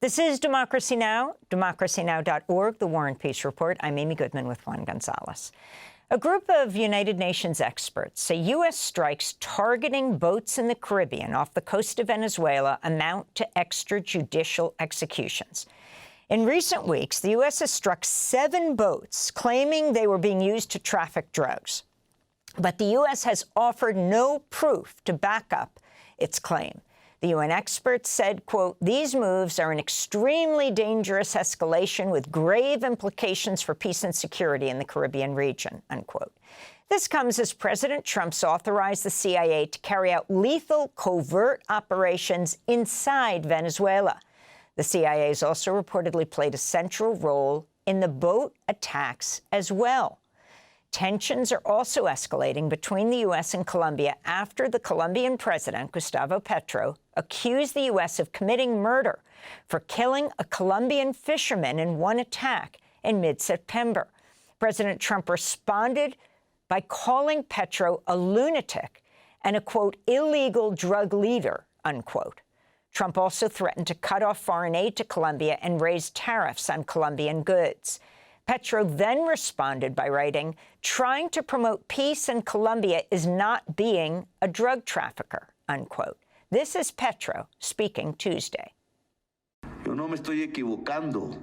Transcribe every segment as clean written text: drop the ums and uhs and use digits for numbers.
This is Democracy Now!, democracynow.org, the War and Peace Report. I'm Amy Goodman with Juan Gonzalez. A group of United Nations experts say U.S. strikes targeting boats in the Caribbean off the coast of Venezuela amount to extrajudicial executions. In recent weeks, the U.S. has struck 7 boats claiming they were being used to traffic drugs. But the U.S. has offered no proof to back up its claim. The UN experts said, quote, "These moves are an extremely dangerous escalation with grave implications for peace and security in the Caribbean region," unquote. This comes as President Trump's authorized the CIA to carry out lethal covert operations inside Venezuela. The CIA has also reportedly played a central role in the boat attacks as well. Tensions are also escalating between the U.S. and Colombia after the Colombian President Gustavo Petro accused the U.S. of committing murder for killing a Colombian fisherman in one attack in mid-September. President Trump responded by calling Petro a lunatic and a, quote, "illegal drug leader," unquote. Trump also threatened to cut off foreign aid to Colombia and raise tariffs on Colombian goods. Petro then responded by writing, "Trying to promote peace in Colombia is not being a drug trafficker," unquote. This is Petro speaking Tuesday.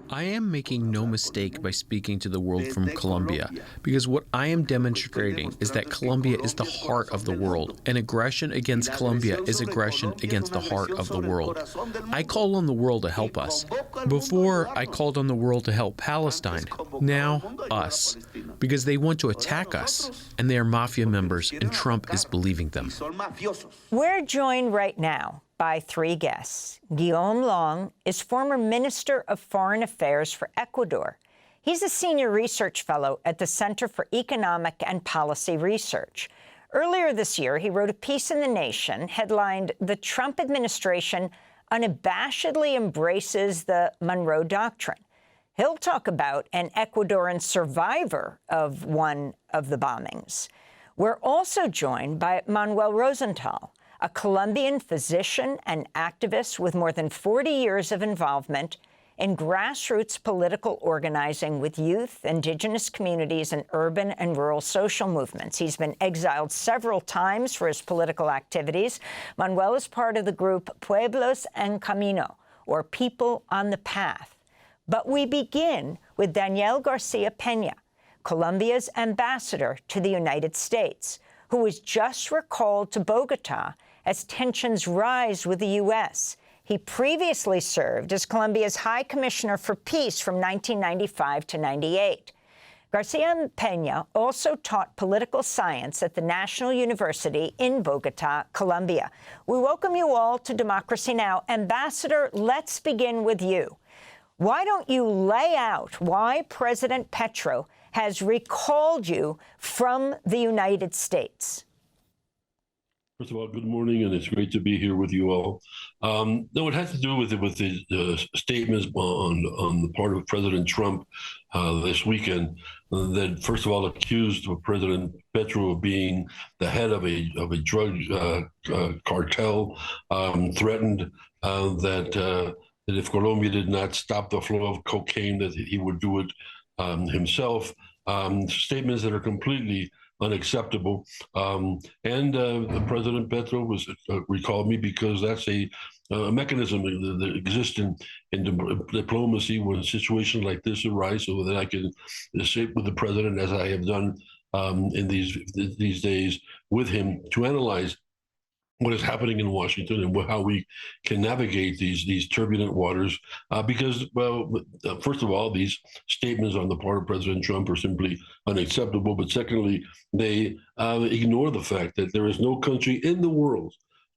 I am making no mistake by speaking to the world from Colombia, because what I am demonstrating is that Colombia is the heart of the world, and aggression against Colombia is aggression against the heart of the world. I call on the world to help us. Before, I called on the world to help Palestine. Now, us. Because they want to attack us, and they are mafia members, and Trump is believing them. We're joined right now by 3 guests. Guillaume Long is former Minister of Foreign Affairs for Ecuador. He's a senior research fellow at the Center for Economic and Policy Research. Earlier this year, he wrote a piece in The Nation headlined, "The Trump Administration Unabashedly Embraces the Monroe Doctrine." He'll talk about an Ecuadorian survivor of one of the bombings. We're also joined by Manuel Rosenthal, a Colombian physician and activist with more than 40 years of involvement in grassroots political organizing with youth, indigenous communities, and urban and rural social movements. He's been exiled several times for his political activities. Manuel is part of the group Pueblos en Camino, or People on the Path. But we begin with Daniel García-Peña, Colombia's ambassador to the United States, who was just recalled to Bogotá as tensions rise with the U.S. He previously served as Colombia's High Commissioner for Peace from 1995 to 98. García-Peña also taught political science at the National University in Bogotá, Colombia. We welcome you all to Democracy Now! Ambassador, let's begin with you. Why don't you lay out why President Petro has recalled you from the United States? First of all, good morning, and it's great to be here with you all. No, it has to do with the statements on the part of President Trump this weekend that, first of all, accused President Petro of being the head of a drug cartel, threatened that if Colombia did not stop the flow of cocaine, that he would do it himself. Statements that are completely unacceptable. President Petro was recalled me because that's a mechanism that exists in diplomacy when situations like this arise, so that I can sit with the president, as I have done in these days with him, to analyze what is happening in Washington and how we can navigate these turbulent waters. Because, well, first of all, these statements on the part of President Trump are simply unacceptable. But secondly, they ignore the fact that there is no country in the world,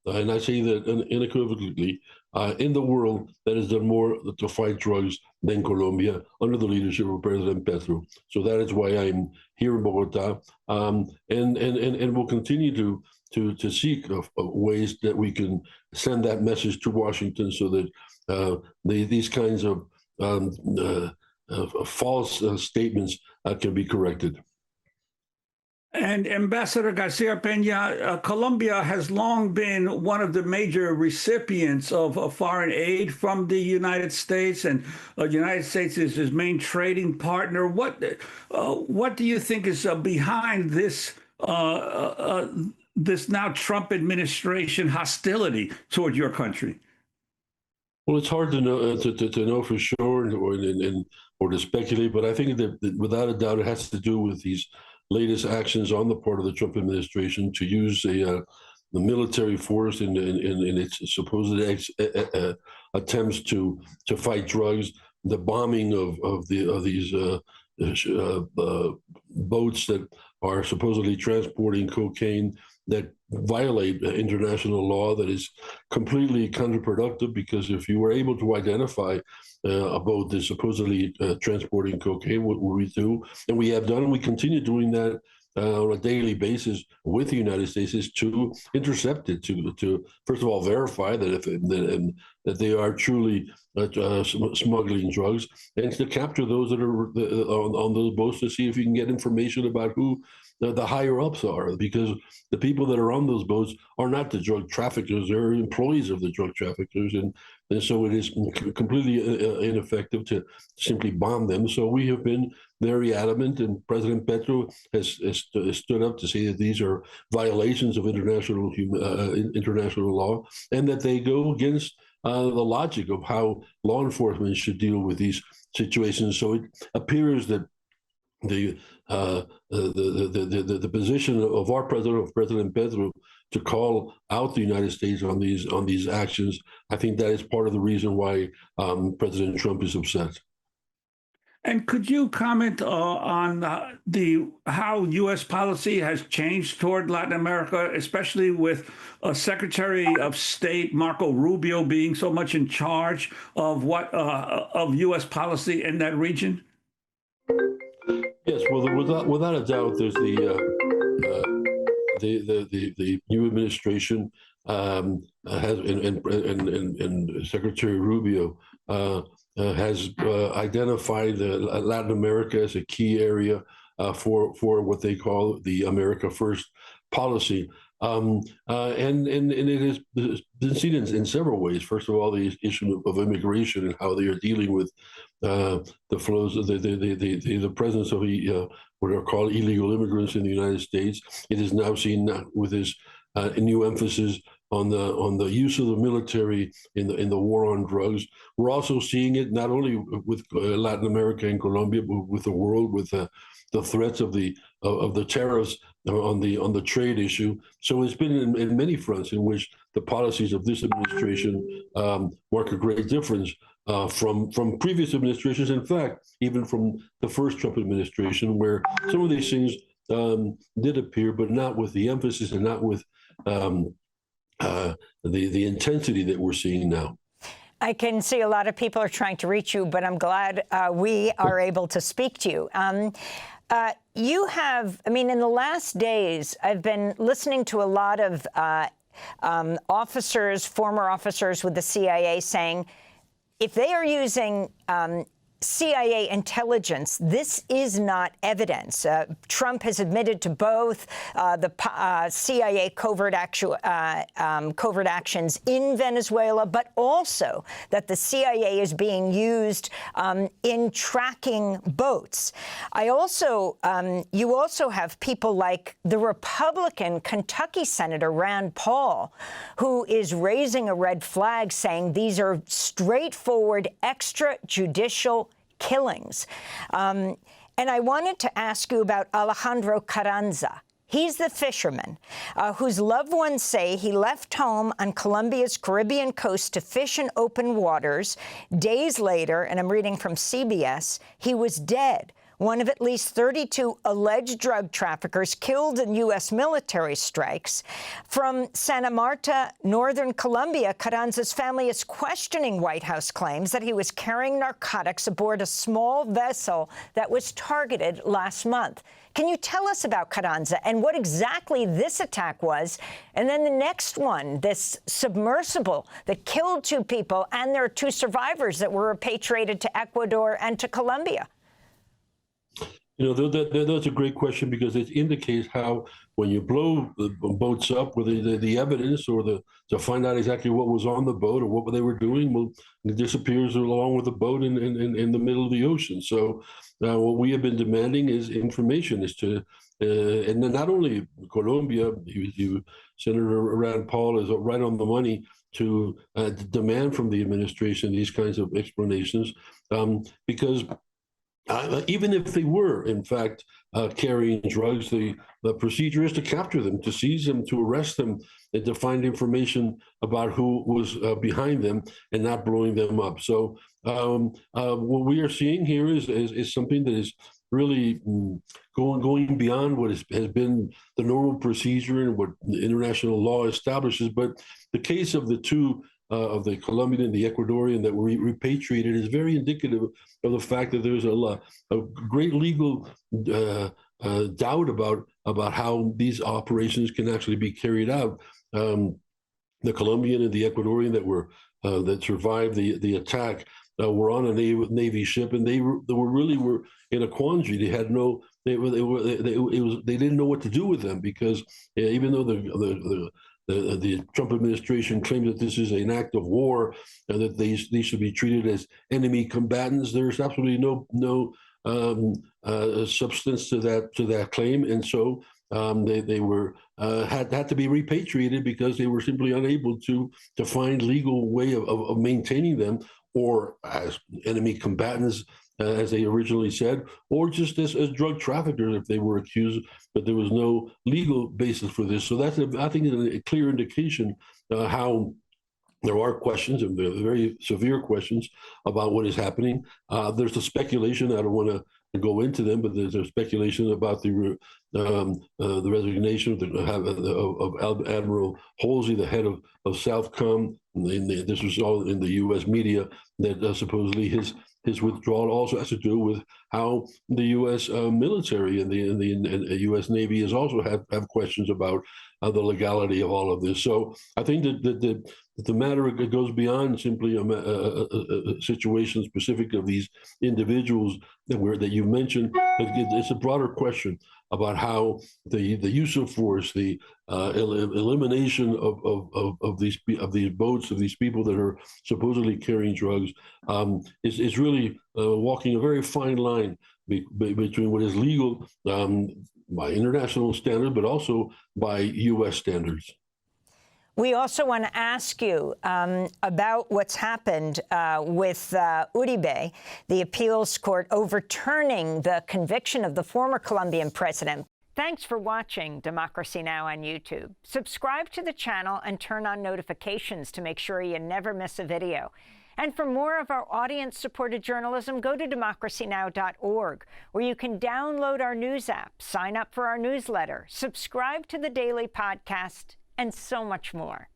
and I say that unequivocally, in the world that has done more to fight drugs than Colombia under the leadership of President Petro. So that is why I'm here in Bogotá, and will continue to seek ways that we can send that message to Washington, so that these kinds of false statements can be corrected. And Ambassador García-Peña, Colombia has long been one of the major recipients of foreign aid from the United States, and the United States is his main trading partner. What do you think is behind this this now Trump administration hostility toward your country? Well, it's hard to know to know for sure or to speculate, but I think that without a doubt it has to do with these latest actions on the part of the Trump administration to use the military force in its supposed attempts to fight drugs, the bombing of these boats that are supposedly transporting cocaine that violate international law, that is completely counterproductive, because if you were able to identify a boat that's supposedly transporting cocaine, what we do, and we have done, and we continue doing that on a daily basis with the United States, is to intercept it, to first of all verify that that they are truly smuggling drugs, and to capture those that are on those boats, to see if you can get information about who the higher ups are, because the people that are on those boats are not the drug traffickers; they're employees of the drug traffickers, and so it is completely ineffective to simply bomb them. So we have been very adamant, and President Petro has stood up to say that these are violations of international law, and that they go against the logic of how law enforcement should deal with these situations. So it appears that the position of our President Petro, to call out the United States on these actions, I think that is part of the reason why President Trump is upset. And could you comment on how U.S. policy has changed toward Latin America, especially with Secretary of State Marco Rubio being so much in charge of of U.S. policy in that region? Yes, well, without a doubt, there's the new administration has, and Secretary Rubio has identified Latin America as a key area for what they call the America First policy. And it has been seen in several ways. First of all, the issue of immigration and how they are dealing with the flows, the presence of what are called illegal immigrants in the United States. It is now seen with his new emphasis on the use of the military in the war on drugs. We're also seeing it not only with Latin America and Colombia, but with the world, with the threats of the tariffs on the trade issue. So it's been in many fronts in which the policies of this administration mark a great difference from previous administrations. In fact, even from the first Trump administration, where some of these things did appear, but not with the emphasis and not with the intensity that we're seeing now. I can see a lot of people are trying to reach you, but I'm glad we are able to speak to you. You have, I mean, in the last days, I've been listening to a lot of officers, former officers with the CIA saying, if they are using CIA intelligence, this is not evidence. Trump has admitted to both the CIA covert actions in Venezuela, but also that the CIA is being used in tracking boats. I also, you also have people like the Republican Kentucky Senator Rand Paul, who is raising a red flag, saying these are straightforward extrajudicial killings. And I wanted to ask you about Alejandro Carranza. He's the fisherman whose loved ones say he left home on Colombia's Caribbean coast to fish in open waters. Days later, and I'm reading from CBS, he was dead. One of at least 32 alleged drug traffickers killed in U.S. military strikes. From Santa Marta, northern Colombia, Carranza's family is questioning White House claims that he was carrying narcotics aboard a small vessel that was targeted last month. Can you tell us about Carranza and what exactly this attack was? And then the next one, this submersible that killed 2 people, and there are 2 survivors that were repatriated to Ecuador and to Colombia. That's a great question, because it indicates how when you blow the boats up with the evidence or to find out exactly what was on the boat or what they were doing, well, it disappears along with the boat in the middle of the ocean. So what we have been demanding is information as to, and then not only Colombia, Senator Rand Paul is right on the money to demand from the administration these kinds of explanations, because even if they were, in fact, carrying drugs, the procedure is to capture them, to seize them, to arrest them, and to find information about who was behind them and not blowing them up. So what we are seeing here is something that is really going beyond what has been the normal procedure and what international law establishes. But the case of the two of the Colombian and the Ecuadorian that were repatriated is very indicative of the fact that there's a great legal doubt about how these operations can actually be carried out. The Colombian and the Ecuadorian that survived the attack were on a Navy ship, and they were in a quandary. They had no, they didn't know what to do with them, because even though the Trump administration claims that this is an act of war and that these should be treated as enemy combatants, there's absolutely no substance to that claim, and so they were had to be repatriated because they were simply unable to find legal way of maintaining them, or as enemy combatants, as they originally said, or just as drug traffickers if they were accused, but there was no legal basis for this. So that's, I think, a clear indication how there are questions, and very severe questions, about what is happening. There's a speculation, I don't want to go into them, but there's a speculation about the resignation of Admiral Halsey, the head of Southcom. This was all in the U.S. media, that supposedly his withdrawal also has to do with how the U.S. military and the U.S. Navy has also have questions about the legality of all of this. So I think that the matter goes beyond simply a situation specific of these individuals that you mentioned. It's a broader question about how the use of force, the elimination of these boats, of these people that are supposedly carrying drugs, is really walking a very fine line between what is legal by international standards, but also by U.S. standards. We also want to ask you about what's happened with Uribe, the appeals court overturning the conviction of the former Colombian president. Thanks for watching Democracy Now! On YouTube. Subscribe to the channel and turn on notifications to make sure you never miss a video. And for more of our audience-supported journalism, go to democracynow.org, where you can download our news app, sign up for our newsletter, subscribe to the daily podcast, and so much more.